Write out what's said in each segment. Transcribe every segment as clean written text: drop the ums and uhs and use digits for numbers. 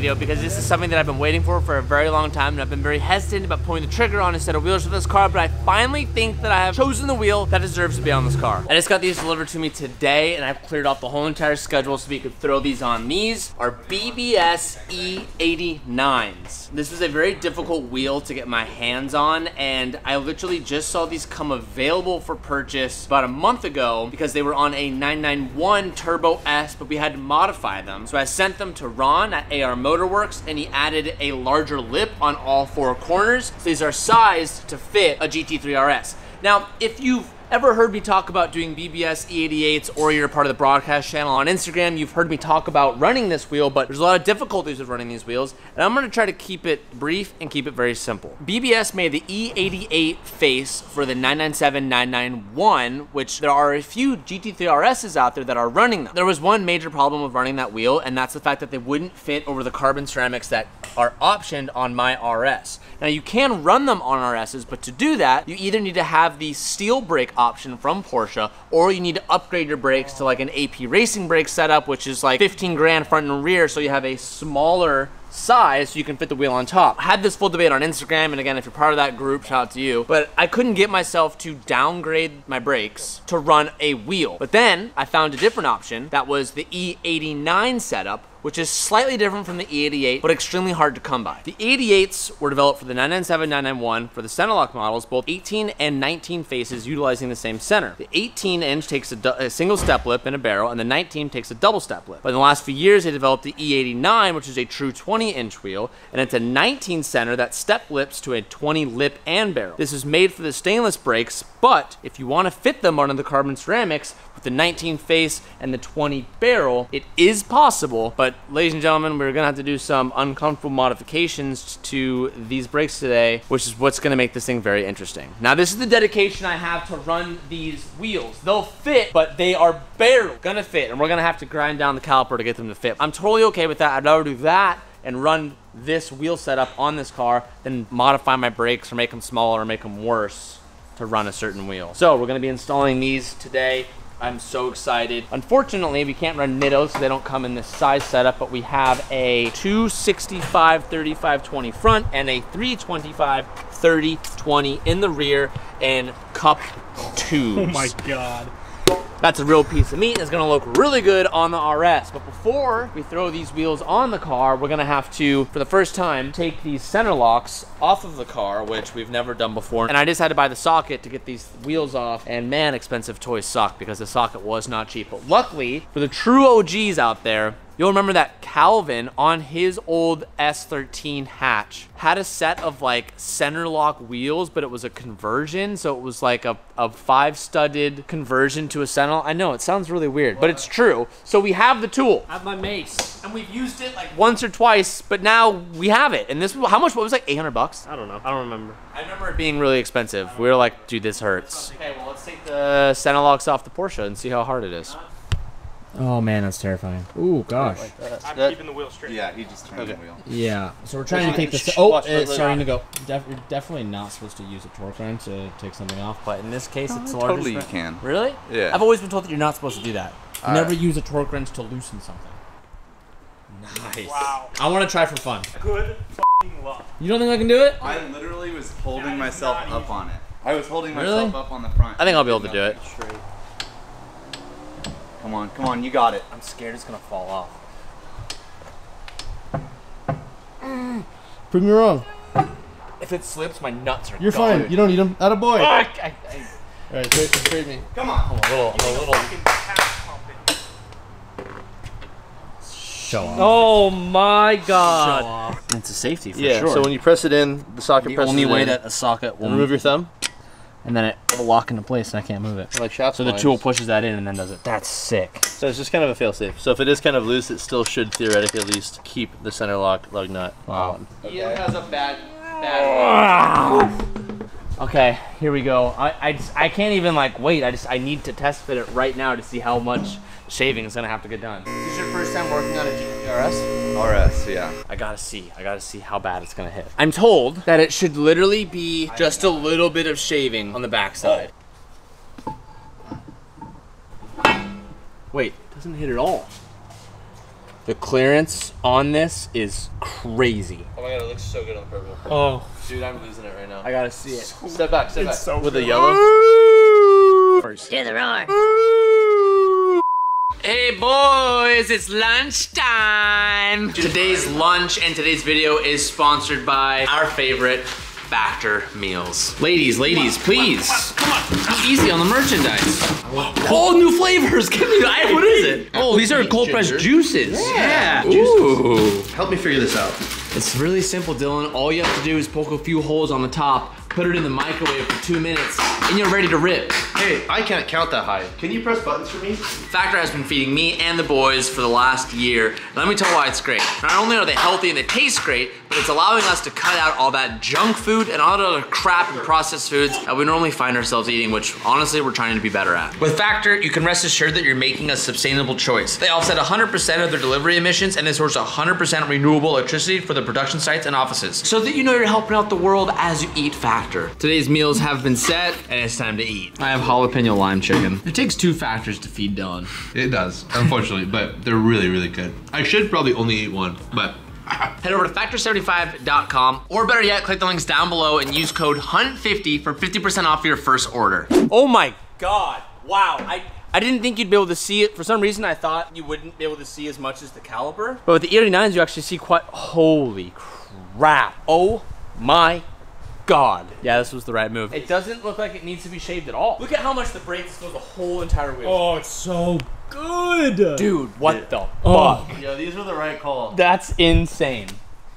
video because this is something that I've been waiting for a very long time, and I've been very hesitant about pulling the trigger on a set of wheels for this car, but I finally think that I have chosen the wheel that deserves to be on this car. I just got these delivered to me today, and I've cleared off the whole entire schedule so we could throw these on. These are BBS E89s. This was a very difficult wheel to get my hands on, and I literally just saw these come available for purchase about a month ago because they were on a 991 Turbo S, but we had to modify them. So I sent them to Ron at AR Motorworks, and he added a larger lip on all four corners. So these are sized to fit a GT3RS. Now, if you've ever heard me talk about doing BBS E88s, or you're a part of the broadcast channel on Instagram, you've heard me talk about running this wheel, but there's a lot of difficulties with running these wheels, and I'm gonna try to keep it brief and keep it very simple. BBS made the E88 face for the 997, 991, which there are a few GT3RSs out there that are running them. There was one major problem with running that wheel, and that's the fact that they wouldn't fit over the carbon ceramics that are optioned on my RS. Now, you can run them on RSs, but to do that, you either need to have the steel brake option from Porsche, or you need to upgrade your brakes to like an AP racing brake setup, which is like 15 grand front and rear, so you have a smaller size so you can fit the wheel on top. I had this full debate on Instagram, and again, if you're part of that group, shout out to you, but I couldn't get myself to downgrade my brakes to run a wheel. But then I found a different option that was the E89 setup, which is slightly different from the E88, but extremely hard to come by. The E88s were developed for the 997, 991 for the center lock models, both 18 and 19 faces utilizing the same center. The 18-inch takes a single step lip and a barrel, and the 19 takes a double step lip. But in the last few years, they developed the E89, which is a true 20-inch wheel, and it's a 19 center that step lips to a 20 lip and barrel. This is made for the stainless brakes, but if you want to fit them onto the carbon ceramics with the 19 face and the 20 barrel, it is possible, but ladies and gentlemen, we're gonna have to do some uncomfortable modifications to these brakes today, which is what's gonna make this thing very interesting. Now, this is the dedication I have to run these wheels. They'll fit, but they are barely gonna fit, and we're gonna have to grind down the caliper to get them to fit. I'm totally okay with that. I'd rather do that and run this wheel setup on this car than modify my brakes or make them smaller or make them worse to run a certain wheel. So we're gonna be installing these today. I'm so excited. Unfortunately, we can't run Nittos, so they don't come in this size setup, but we have a 265 35 20 front and a 325 30 20 in the rear and cup twos. Oh my God. That's a real piece of meat. It's gonna look really good on the RS. But before we throw these wheels on the car, we're gonna have to, for the first time, take these center locks off of the car, which we've never done before. And I just had to buy the socket to get these wheels off. And man, expensive toys suck because the socket was not cheap. But luckily, for the true OGs out there, you'll remember that Calvin on his old S13 hatch had a set of like center lock wheels, but it was a conversion. So it was like a 5-studded conversion to a center lock. I know, it sounds really weird, but it's true. So we have the tool. I have my mace. And we've used it like once or twice, but now we have it. And this, how much, what was it, like $800? I don't know. I don't remember. I remember it being really expensive. We were like, dude, this hurts. Okay, well, let's take the center locks off the Porsche and see how hard it is. Oh man, that's terrifying. Ooh, gosh. Like I'm keeping the wheel straight. Yeah, he just turned the wheel. Yeah, so we're trying to take this. Oh, it's starting to go. You're definitely not supposed to use a torque wrench to take something off, but in this case, it's larger. Totally, you can. Really? Yeah. I've always been told that you're not supposed to do that. Never use a torque wrench to loosen something. Nice. Wow. I want to try for fun. Good f***ing luck. You don't think I can do it? I literally was holding myself up on it. I was holding myself up on the front. I think I'll be able to do it. Straight. Come on, you got it. I'm scared it's gonna fall off. Prove me wrong. If it slips, my nuts are You're gone. fine. You don't need them. Atta boy. Alright, Trade me. Come on. I'm a little. Show off. Oh my god. Show off. It's a safety for Yeah, sure. so when you press it in, the socket the presses only way in, that a socket will remove your thumb. and then it will lock into place and I can't move it. Like shaft So the lines. tool pushes that in and then does it. That's sick. So it's just kind of a fail-safe. So if it is kind of loose, it still should theoretically at least keep the center lock lug nut on. Ian has a bad. Okay, here we go. I can't even like wait. I need to test fit it right now to see how much shaving is gonna have to get done. Is this your first time working on a GT3RS? RS, yeah. I gotta see how bad it's gonna hit. I'm told that it should literally be just a little bit of shaving on the backside. Wait, it doesn't hit at all. The clearance on this is crazy. Oh my god, it looks so good on the purple. Oh. Dude, I'm losing it right now. I gotta see it. Step back, step back. So With the good. yellow. Do the roar. Hey boys, it's lunchtime. Today's lunch and today's video is sponsored by our favorite Factor meals. Ladies, please. Come on. Easy on the merchandise. Oh, new flavors. Give me that. What is it? Oh, these are cold pressed juices. Yeah. Ooh. Help me figure this out. It's really simple, Dylan. All you have to do is poke a few holes on the top, put it in the microwave for 2 minutes, and you're ready to rip. Hey, I can't count that high. Can you press buttons for me? Factor has been feeding me and the boys for the last year. Let me tell you why it's great. Not only are they healthy and they taste great, but it's allowing us to cut out all that junk food and all that other crap and processed foods that we normally find ourselves eating, which honestly we're trying to be better at. With Factor, you can rest assured that you're making a sustainable choice. They offset 100% of their delivery emissions and they source 100% renewable electricity for the production sites and offices, so that you know you're helping out the world as you eat Factor. Today's meals have been set and it's time to eat. I have jalapeno lime chicken. It takes 2 Factors to feed Dylan. It does, unfortunately, but they're really, really good. I should probably only eat one, but Head over to factor75.com, or better yet, click the links down below and use code HUNT50 for 50% off your first order. Oh my God, wow. I didn't think you'd be able to see it. For some reason, I thought you wouldn't be able to see as much as the caliper. But with the E89s, you actually see quite, holy crap. Oh my God. Yeah, this was the right move. It doesn't look like it needs to be shaved at all. Look at how much the brakes throw the whole entire wheel. Oh, it's so good. Dude, what the fuck? yeah, these were the right call. That's insane.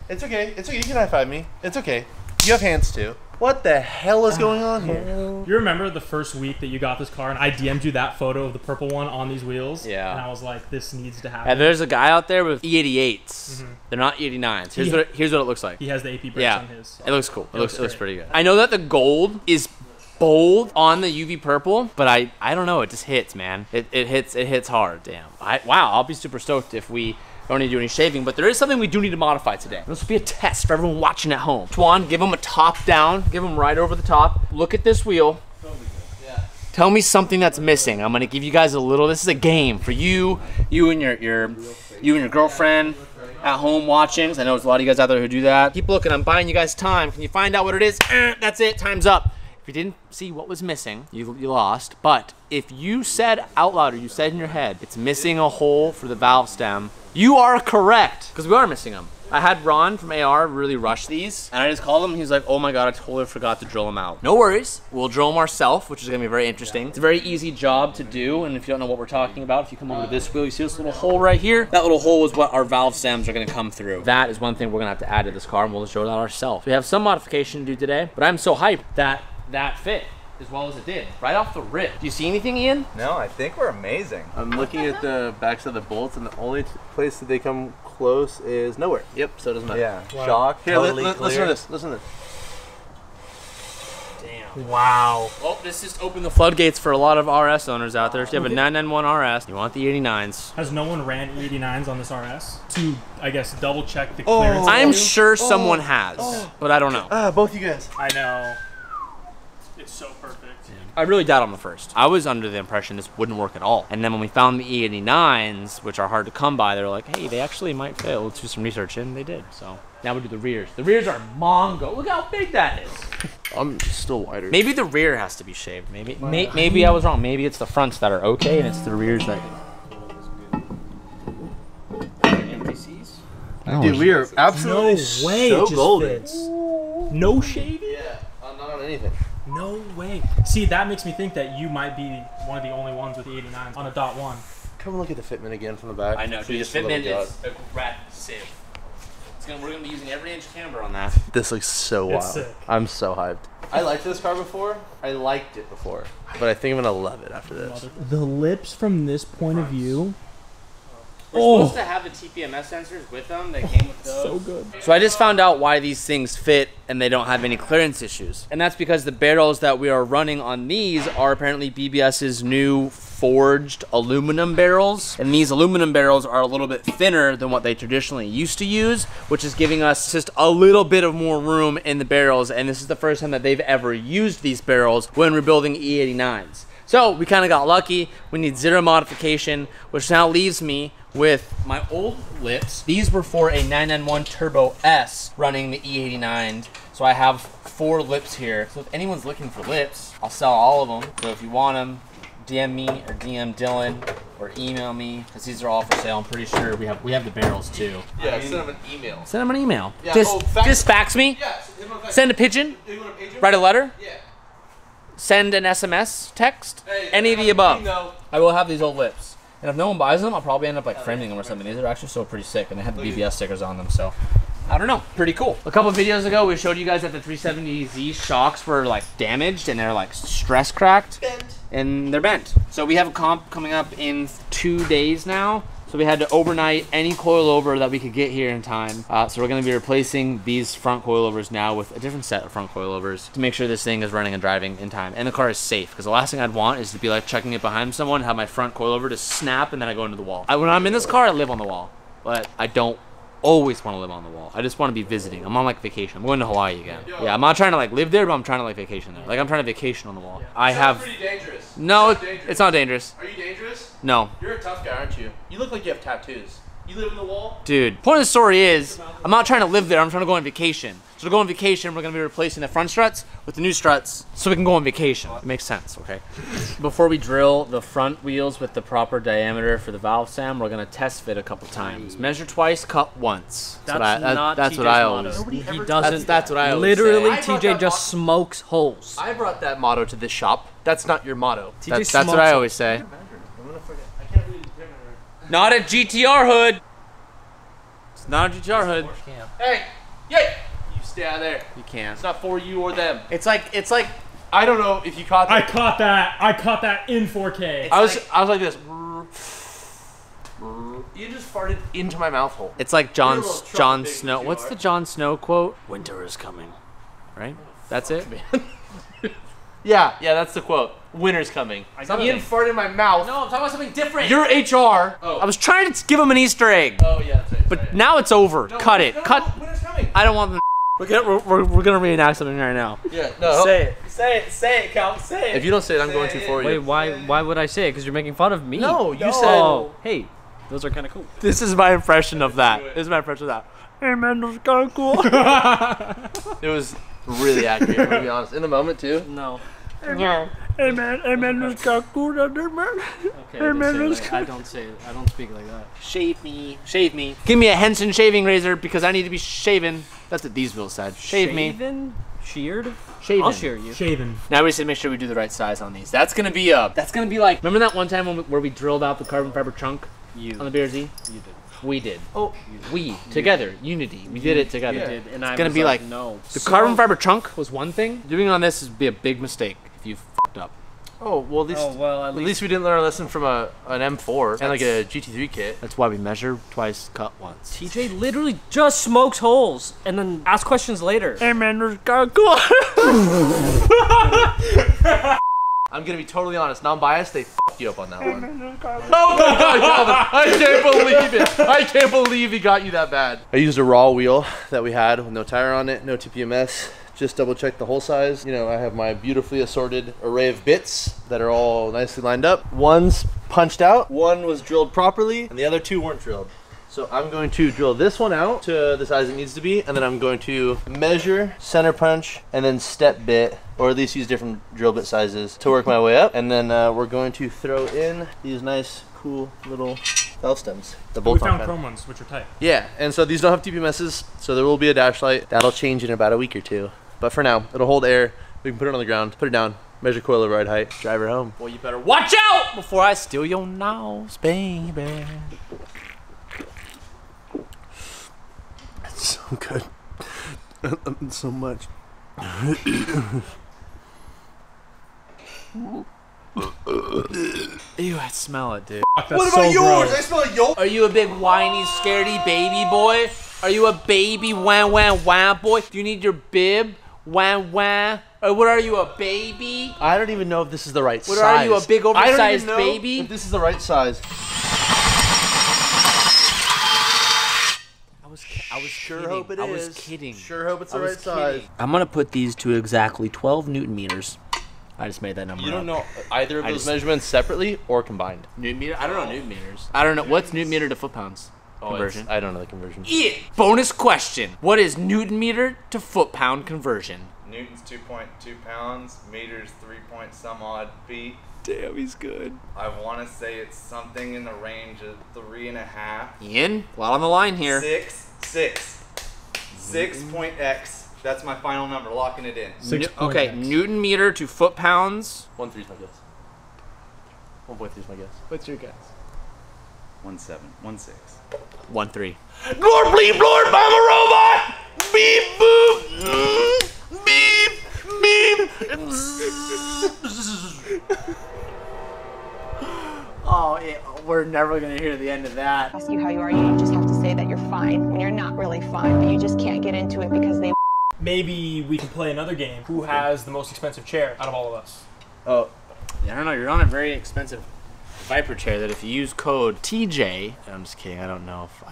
It's okay, you can high five me. It's okay. You have hands too. What the hell is going on here? You remember the first week that you got this car and I DM'd you that photo of the purple one on these wheels? Yeah. And I was like, this needs to happen. And there's a guy out there with E88s. They're not E89s. Here's what it looks like. He has the AP brakes Yeah, on his. it looks cool. It looks great. pretty good. I know that the gold is bold on the UV purple, but I don't know. It just hits, man. It hits hard. Damn. Wow. I'll be super stoked if we don't need to do any shaving, but there is something we do need to modify today. This will be a test for everyone watching at home. Twan, give them a top down. Give them right over the top. Look at this wheel. Tell me something that's missing. I'm gonna give you guys a little. This is a game for you and your girlfriend at home watching. 'Cause I know there's a lot of you guys out there who do that. Keep looking. I'm buying you guys time. Can you find out what it is? That's it. Time's up. If you didn't see what was missing, you lost. But if you said out loud or you said in your head, it's missing a hole for the valve stem, you are correct, because we are missing them. I had Ron from AR really rush these, and I just called him. He's like, oh my God, I totally forgot to drill them out. No worries, we'll drill them ourselves, which is gonna be very interesting. It's a very easy job to do, and if you don't know what we're talking about, if you come over to this wheel, you see this little hole right here? That little hole is what our valve stems are gonna come through. That is one thing we're gonna have to add to this car, and we'll just show that ourselves. We have some modification to do today, but I'm so hyped that that fit as well as it did, right off the rip. Do you see anything, Ian? No, I think we're amazing. I'm looking at the backs of the bolts, and the only place that they come close is nowhere. Yep, so it doesn't matter. Yeah, Wow. shock, Here, totally listen to clear. this, listen to this. Damn. Wow. Well, this just opened the floodgates for a lot of RS owners out there. If you have a 991 RS, you want the 89s. Has no one ran E89s on this RS to, I guess, double check the clearance? I'm sure someone has, but I don't know. Both you guys. I know. It's so perfect. I really doubt on the first. I was under the impression this wouldn't work at all. And then when we found the E89s, which are hard to come by, they're like, hey, they actually might fail. Let's do some research, and they did. So now we do the rears. The rears are mongo. Look how big that is. I'm still wider. Maybe the rear has to be shaved. Maybe I was wrong. Maybe it's the fronts that are okay, and it's the rears that. Dude, we are absolutely No way so it just golden. fits. No shaving? Yeah, not on anything. No way. See, that makes me think that you might be one of the only ones with the 89s on a .1. Come look at the fitment again from the back. I know, Should we dude. just The let it fitment go? is aggressive. We're gonna be using every inch of camber on that. This looks so wild. It's sick. I'm so hyped. I liked this car before. I liked it before, but I think I'm gonna love it after this. The lips from this point of view. We're supposed to have the TPMS sensors with them. They came with those. So good. So I just found out why these things fit and they don't have any clearance issues. And that's because the barrels that we are running on these are apparently BBS's new forged aluminum barrels. And these aluminum barrels are a little bit thinner than what they traditionally used to use, which is giving us just a little bit of more room in the barrels. And this is the first time that they've ever used these barrels when rebuilding E89s. So we kind of got lucky. We need zero modification, which now leaves me with my old lips. These were for a 991 Turbo S running the E89. So I have 4 lips here. So if anyone's looking for lips, I'll sell all of them. So if you want them, DM me or DM Dylan or email me, because these are all for sale. I'm pretty sure we have the barrels too. Yeah, send them an email. Send them an email. Yeah, Just fax me. Yeah, Send a pigeon. Write a letter. Yeah. Send an SMS text. Any of the above. I will have these old lips. And if no one buys them, I'll probably end up like framing them or something. These are actually still pretty sick, and they have the BBS stickers on them, so I don't know. Pretty cool. A couple videos ago, we showed you guys that the 370Z shocks were like damaged and they're like stress cracked. And they're bent. So we have a comp coming up in 2 days now. So we had to overnight any coilover that we could get here in time. So we're gonna be replacing these front coilovers now with a different set of front coilovers to make sure this thing is running and driving in time. And the car is safe, because the last thing I'd want is to be like checking it behind someone, have my front coilover just snap, and then I go into the wall. When I'm in this car, I live on the wall. But I don't always want to live on the wall. I just want to be visiting. I'm on like vacation. I'm going to Hawaii again. Yeah, I'm not trying to like live there, but I'm trying to like vacation there. Like I'm trying to vacation on the wall. I have. Pretty dangerous. No, it's not dangerous. Are you dangerous? No. You're a tough guy, aren't you? You look like you have tattoos. You live in the wall? Dude, point of the story is, I'm not trying to live there, I'm trying to go on vacation. So to go on vacation, we're gonna be replacing the front struts with the new struts so we can go on vacation. It makes sense, okay? Before we drill the front wheels with the proper diameter for the valve stem, we're gonna test fit a couple times. Measure twice, cut once. That's what I always. He doesn't. That's what I always Literally, say. TJ just smokes holes. I brought that motto to this shop. That's not your motto. That's what I always say. Not a GTR hood. It's not a GTR hood. Hey, yay! You stay out of there. You can't. It's not for you or them. It's like. I don't know if you caught that. I caught that. I caught that in 4K. I was like this. You just farted into my mouth hole. It's like Jon Snow. What's the Jon Snow quote? Winter is coming. Right? That's it. Yeah, that's the quote. Winter's coming. Ian farted in my mouth. No, I'm talking about something different. You're HR. Oh. I was trying to give him an Easter egg. Oh yeah, that's right. But now it's over. No, Cut it. Cut. No, winter's coming. I don't want them. We're gonna reenact something right now. Yeah. No. Say it, Cal. Say it. If you don't say it, I'm going to for you. Wait, why would I say it? Because you're making fun of me. No, you said. Oh, hey, those are kind of cool. This is my impression of that. This is my impression of that. Hey man, those are kind of cool. It was really accurate. To be honest, in the moment too. No. Hey man, those kind of cool out there, man. Okay, Hey, man, I don't say it. I don't speak like that. Shave me. Give me a Henson shaving razor because I need to be shaven. That's what these wheels said. Shave me. Shaven? Sheared? Shaven. I'll shear you. Shaven. Now we just need to make sure we do the right size on these. That's gonna be like. Remember that one time where we drilled out the carbon fiber chunk on the BRZ? You did. We did. Oh, we together, unity. We did it together. You did, and It's gonna be like no. the carbon fiber chunk was one thing. Doing it on this would be a big mistake if you fucked up. Oh well, at least we didn't learn a lesson from an M4 and like a GT3 kit. That's why we measure twice, cut once. TJ literally just smokes holes and then asks questions later. Hey man, there's kind of cool. I'm gonna be totally honest, non-biased. They fucked you up on that one. Oh my God, Calvin! I can't believe it! I can't believe he got you that bad. I used a raw wheel that we had with no tire on it, no TPMS. Just double check the hole size. You know, I have my beautifully assorted array of bits that are all nicely lined up. One's punched out, one was drilled properly, and the other two weren't drilled. So I'm going to drill this one out to the size it needs to be, and then I'm going to measure, center punch, and then step bit, or at least use different drill bit sizes to work my way up. And then we're going to throw in these nice, cool little valve stems. The We bolt-on found kind. chrome ones, which are tight. Yeah, and so these don't have TPMSs, so there will be a dash light. That'll change in about a week or two. But for now, it'll hold air. We can put it on the ground, put it down, measure coilover ride height, drive her home. Well, you better watch out before I steal your nose, baby. It's so good. So much. Ew, I smell it, dude. Fuck, that's so gross. I smell like yolk. Are you a big whiny, scaredy baby boy? Are you a baby wah boy? Do you need your bib? Wah. Or what are you, a baby? I don't even know if this is the right size. What are you, a big I don't even oversized know baby? if this is the right size. I was Sure kidding. hope it is. I was kidding. Sure hope it's the I was right size. kidding. I'm gonna put these to exactly 12 Newton meters I just made that number You don't up. know either of those measurements separately or combined. Newton meter? I don't know Newton meters. I don't know. What's Newton meter to foot pounds? Conversion. I don't know the conversion. Yeah. Bonus question. What is Newton meter to foot pound conversion? Newton's 2.2 pounds, meters 3 point some odd feet. Damn, he's good. I want to say it's something in the range of 3.5. Ian, a lot on the line here. 6.x. That's my final number, locking it in. Okay, Newton meter to foot pounds. 1.3 is my guess. 1.3 is my guess. What's your guess? 1.7, 1.6. 1.3. Lord bleep Lord, I'm a robot! Beep boop! Beep! Beep! Oh, yeah, we're never gonna hear the end of that. Ask you how you are, you just have to say that you're fine when you're not really fine, but you just can't get into it because they. Maybe we can play another game. Who has the most expensive chair out of all of us? Oh, yeah, I don't know. You're on a very expensive Viper chair that if you use code TJ, I'm just kidding. I don't know if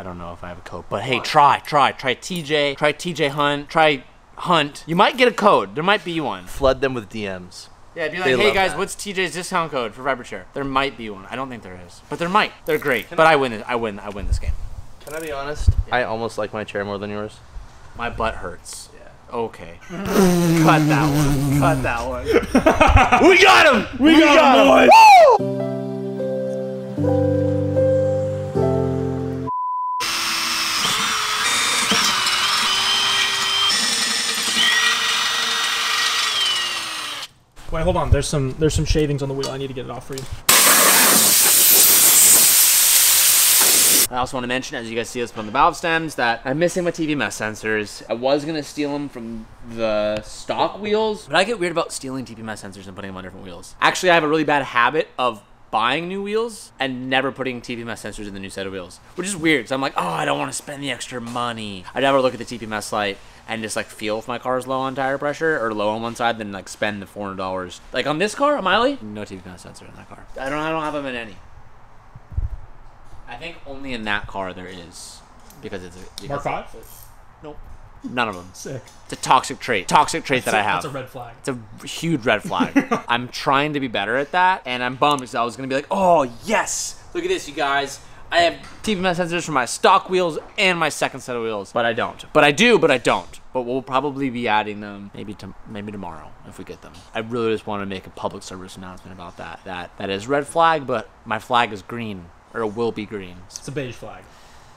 I have a code, but hey, try TJ, try TJ Hunt, try Hunt. You might get a code. There might be one. Flood them with DMs. Yeah, be like, They hey love guys, that. what's TJ's discount code for Viper chair? There might be one. I don't think there is, but there might. They're great. But I win it. I win this game. Can I be honest? I almost like my chair more than yours. My butt hurts. Yeah. Okay. Cut that one. Cut that one. We got him! We got him, boys! Wait, hold on. There's some shavings on the wheel. I need to get it off for you. I also want to mention, as you guys see us put on the valve stems, that I'm missing my TVMS sensors. I was going to steal them from the stock wheels, but I get weird about stealing TVMS sensors and putting them on different wheels. Actually, I have a really bad habit of buying new wheels and never putting TPMS sensors in the new set of wheels, which is weird. So I'm like, oh, I don't want to spend the extra money. I'd rather look at the TPMS light and just like feel if my car is low on tire pressure or low on one side than like spend the $400. Like on this car, a Miley, no TPMS sensor in that car. I don't have them in any. I think only in that car there is, because it's a Mark 5? Nope, none of them. Sick. It's a toxic trait that I have. That's a red flag. It's a huge red flag. I'm trying to be better at that, and I'm bummed because I was gonna be like, oh yes, look at this, you guys. I have TPMS sensors for my stock wheels and my second set of wheels, but I don't. But I do, but I don't. But we'll probably be adding them maybe tomorrow if we get them. I really just want to make a public service announcement about that. That is red flag, but my flag is green, or it will be green. It's a beige flag.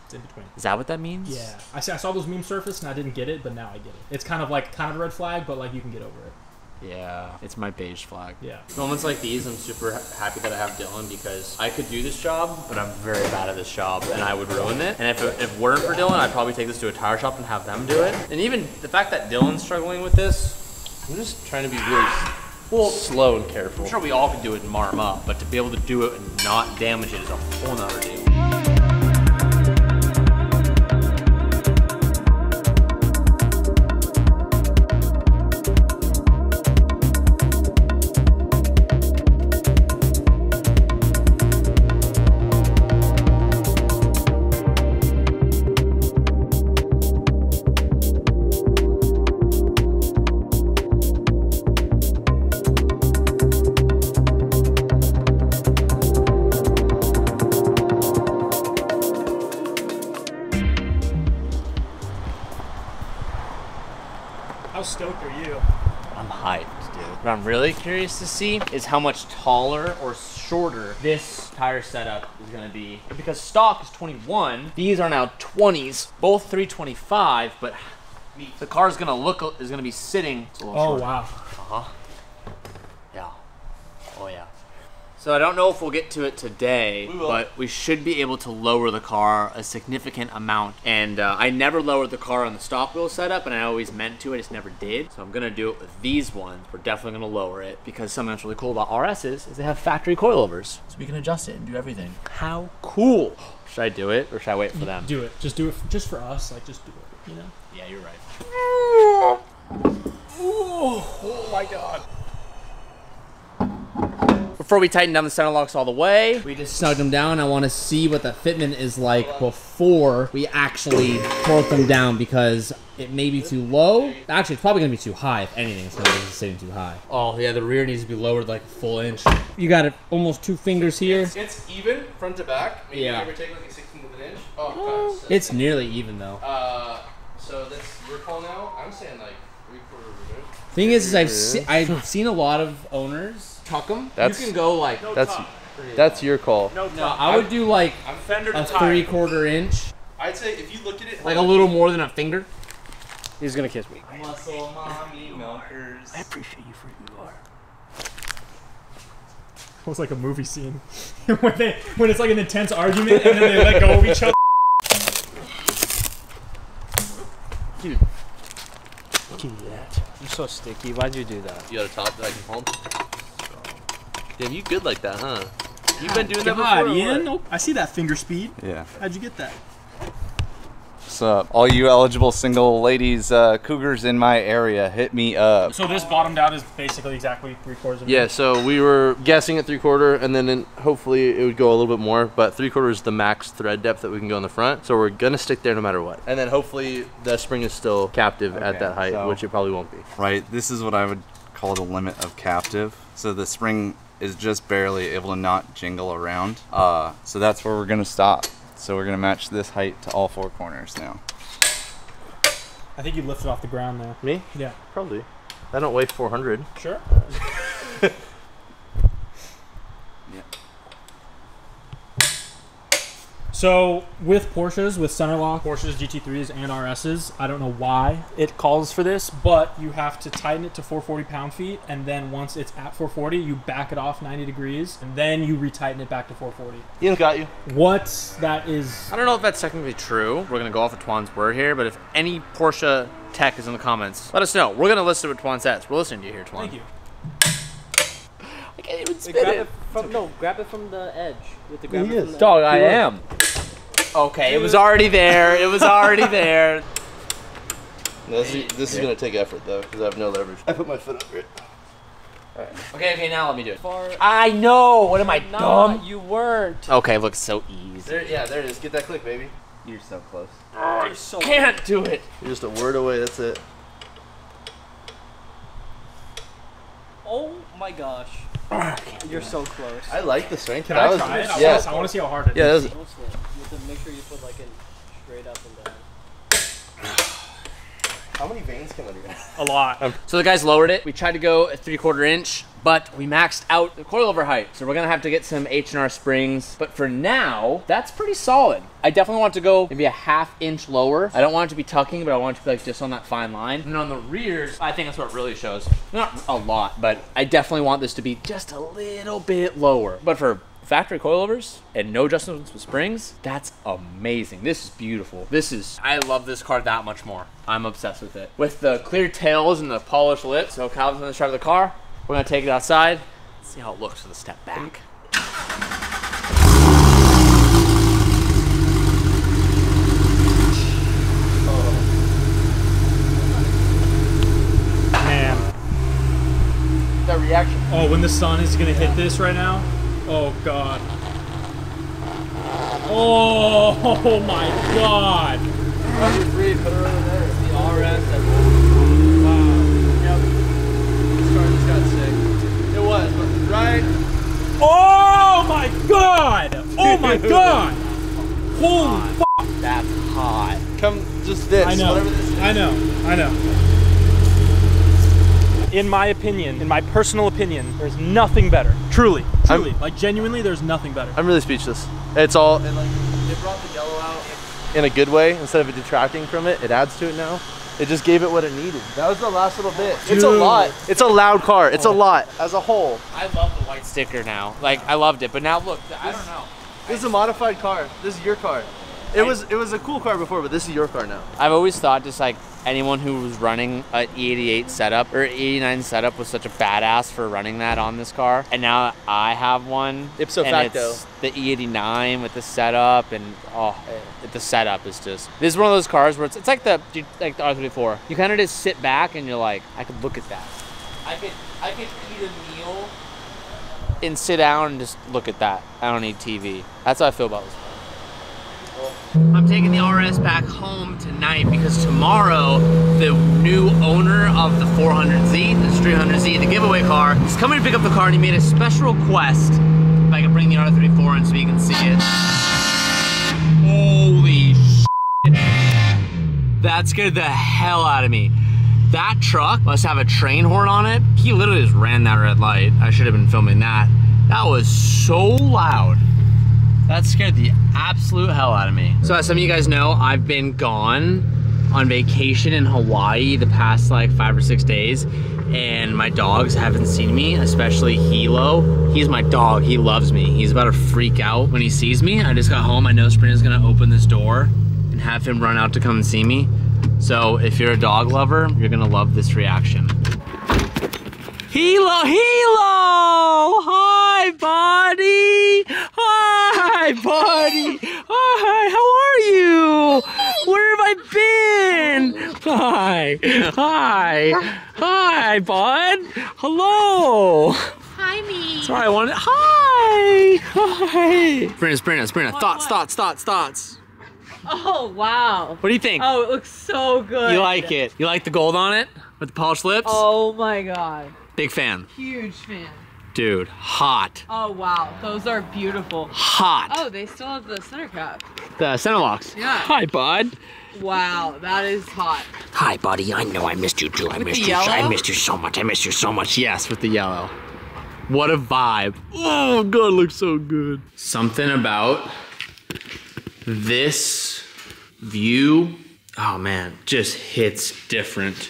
It's in between. Is that what that means? Yeah. I saw those memes surface and I didn't get it, but now I get it. It's kind of a red flag, but like you can get over it. Yeah, it's my beige flag. Yeah. Moments like these, I'm super happy that I have Dylan, because I could do this job, but I'm very bad at this job, and I would ruin it. And if it weren't for Dylan, I'd probably take this to a tire shop and have them do it. And even the fact that Dylan's struggling with this, I'm just trying to be really slow and careful. I'm sure we all could do it and marm up, but to be able to do it and not damage it is a whole nother deal. How stoked are you? I'm hyped, dude. What I'm really curious to see is how much taller or shorter this tire setup is gonna be. Because stock is 21, these are now 20s, both 325, but the car's gonna be sitting a little shorter. Wow. Uh-huh. Yeah. Oh yeah. So I don't know if we'll get to it today, but we should be able to lower the car a significant amount. And I never lowered the car on the stock wheel setup, and I always meant to, I just never did. So I'm gonna do it with these ones. We're definitely gonna lower it, because something that's really cool about RSs is they have factory coilovers. So we can adjust it and do everything. How cool. Should I do it, or should I wait for them? Do it. Just do it. Just for us. Like, just do it. You know? Yeah, you're right. Oh my God. Before we tighten down the center locks all the way, we just snugged them down. I want to see what the fitment is like before we actually torque them down, because it may be too low. Actually, it's probably gonna be too high. If anything, it's gonna be sitting too high. Oh yeah, the rear needs to be lowered like a full inch. You got it, almost 2 fingers here. It's even front to back. Maybe Yeah. you ever take like a 16th of an inch. Oh, God. It's nearly even though. So that's your call now. I'm saying like 3/4 removed. Thing is I've seen a lot of owners tuck them. That's- You can go like That's your call. No, no. I would do like fender to a tire. 3/4 inch, I'd say if you look at it like a little more than a finger. He's gonna kiss me. Muscle mommy milkers. I appreciate you for who you are. It was like a movie scene when it's like an intense argument and then they let go of each other. Dude. Give me that. You're so sticky. Why'd you do that? You got a top that I can hold? Damn, you good like that, huh? You've been doing that God, before? Ian. Nope. I see that finger speed. Yeah. How'd you get that? What's up? All you eligible single ladies, cougars in my area, hit me up. So this bottomed out is basically exactly 3/4 of an Yeah, inch. so we were guessing at 3/4, and then hopefully it would go a little bit more, but 3/4 is the max thread depth that we can go in the front, so we're gonna stick there no matter what. And then hopefully the spring is still captive at Okay, that height, so- which it probably won't be. Right, this is what I would call the limit of captive. So the spring is just barely able to not jingle around. So that's where we're gonna stop. So we're gonna match this height to all 4 corners now. I think you lifted off the ground there. Me? Yeah. Probably. I don't weigh 400. Sure. So with Porsches, with center lock, Porsches, GT3s, and RSs, I don't know why it calls for this, but you have to tighten it to 440 pound-feet, and then once it's at 440, you back it off 90 degrees, and then you retighten it back to 440. Ian got you. What that is... I don't know if that's technically true. We're gonna go off of Twan's word here, but if any Porsche tech is in the comments, let us know. We're gonna listen to what Twan says. We're listening to you here, Twan. Thank you. I can't even spit Grab it. it from grab it from the edge. With the grab it from the Dog, I am. Okay, it was already there. It was already there. This is gonna take effort though, because I have no leverage. I put my foot under it. Okay, now let me do it. I know. What am I, dumb? You weren't. Okay, look, so easy. There it is. Get that click, baby. You're so close. You're so Can't do it. You're just a word away. That's it. Oh my gosh. You're so close. I like the strength. Can That I was- try it? Yeah. I want to see how hard it is. Yeah, that was, Don't slip. You have to make sure you put like in straight up and down. how many veins can I do? A lot. So the guys lowered it. We tried to go at 3/4 inch, but we maxed out the coilover height. So we're gonna have to get some H&R springs. But for now, that's pretty solid. I definitely want to go maybe a 1/2 inch lower. I don't want it to be tucking, but I want it to be like just on that fine line. And on the rears, I think that's what it really shows. Not a lot, but I definitely want this to be just a little bit lower. But for factory coilovers and no adjustments with springs, that's amazing. This is beautiful. I love this car that much more. I'm obsessed with it. With the clear tails and the polished lips. So Calvin's on the side of the car. We're gonna take it outside. Let's see how it looks with a step back. Man. That reaction. Oh, when the sun is going to hit this right now? Oh, God. Oh, my God. Free, put her over there. The RS that This got sick. It was, but right? Oh, my God. Oh, my God. Holy fuck. that's hot. Come, just this. I know. Whatever this is. I know. In my opinion, in my personal opinion, there's nothing better. Truly. Like genuinely, there's nothing better. I'm really speechless. It's all, and like, it brought the yellow out in a good way. Instead of it detracting from it, it adds to it now. It just gave it what it needed. That was the last little bit. It's a Dude. lot. It's a loud car. It's a lot as a whole. I love the white sticker now. Like, I loved it, but now look, I don't know. This is a modified car. This is your car. It was a cool car before, but this is your car now. I've always thought just like anyone who was running an E88 setup or 89 setup was such a badass for running that on this car. And now I have one. Ipso and facto. It's the E89 with the setup, and the setup is just. This is one of those cars where it's like the R34. You kind of just sit back and you're like, I could look at that. I could eat a meal and sit down and just look at that. I don't need TV. That's how I feel about this car. I'm taking the RS back home tonight because tomorrow the new owner of the 400Z, this 300Z, the giveaway car, is coming to pick up the car, and he made a special request if I can bring the R34 in so you can see it. Holy shit. That scared the hell out of me. That truck must have a train horn on it. He literally just ran that red light. I should have been filming that. That was so loud. That scared the absolute hell out of me. So as some of you guys know, I've been gone on vacation in Hawaii the past like 5 or 6 days, and my dogs haven't seen me, especially Hilo. He's my dog, he loves me. He's about to freak out when he sees me. I just got home, I know Sabrina's gonna open this door and have him run out to come and see me. So if you're a dog lover, you're gonna love this reaction. Hilo, Hilo! Hi, buddy! Hi, buddy! Hi, how are you? Where have I been? Hi, hi, hi, bud! Hello! Hi, me. Sorry, I wanted, hi! Hi! Sabrina, thoughts. Oh, wow. What do you think? Oh, it looks so good. You like it? You like the gold on it? With the polished lips? Oh my God. Big fan. Huge fan. Dude, hot. Oh, wow. Those are beautiful. Hot. Oh, they still have the center cap. The center locks. Yeah. Hi, bud. Wow, that is hot. Hi, buddy. I know I missed you too. I missed you so much. I missed you so much. Yes, with the yellow. What a vibe. Oh, God, it looks so good. Something about this view, oh man, just hits different.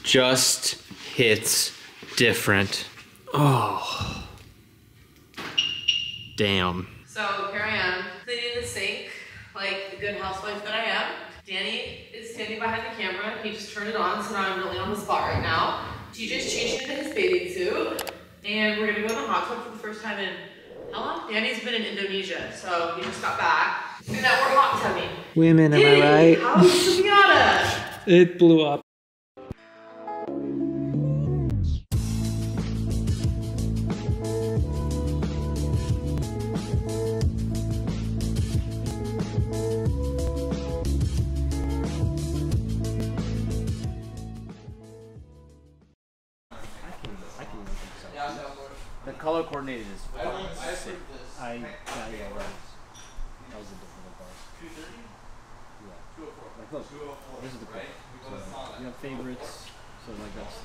Just hits different. Oh. Damn. So here I am, cleaning the sink, like the good housewife that I am. Danny is standing behind the camera. He just turned it on, so now I'm really on the spot right now. TJ's changing into his bathing suit, and we're gonna go in the hot tub for the first time in how long? Danny's been in Indonesia, so he just got back. And now we're hot tubbing. Women, am Danny, I right? how's the Miata? It blew up. The color coordinated is Yeah, that was a different bar. 230? Yeah. 204. Like, look, this is the color. So, you have favorites, so like that's the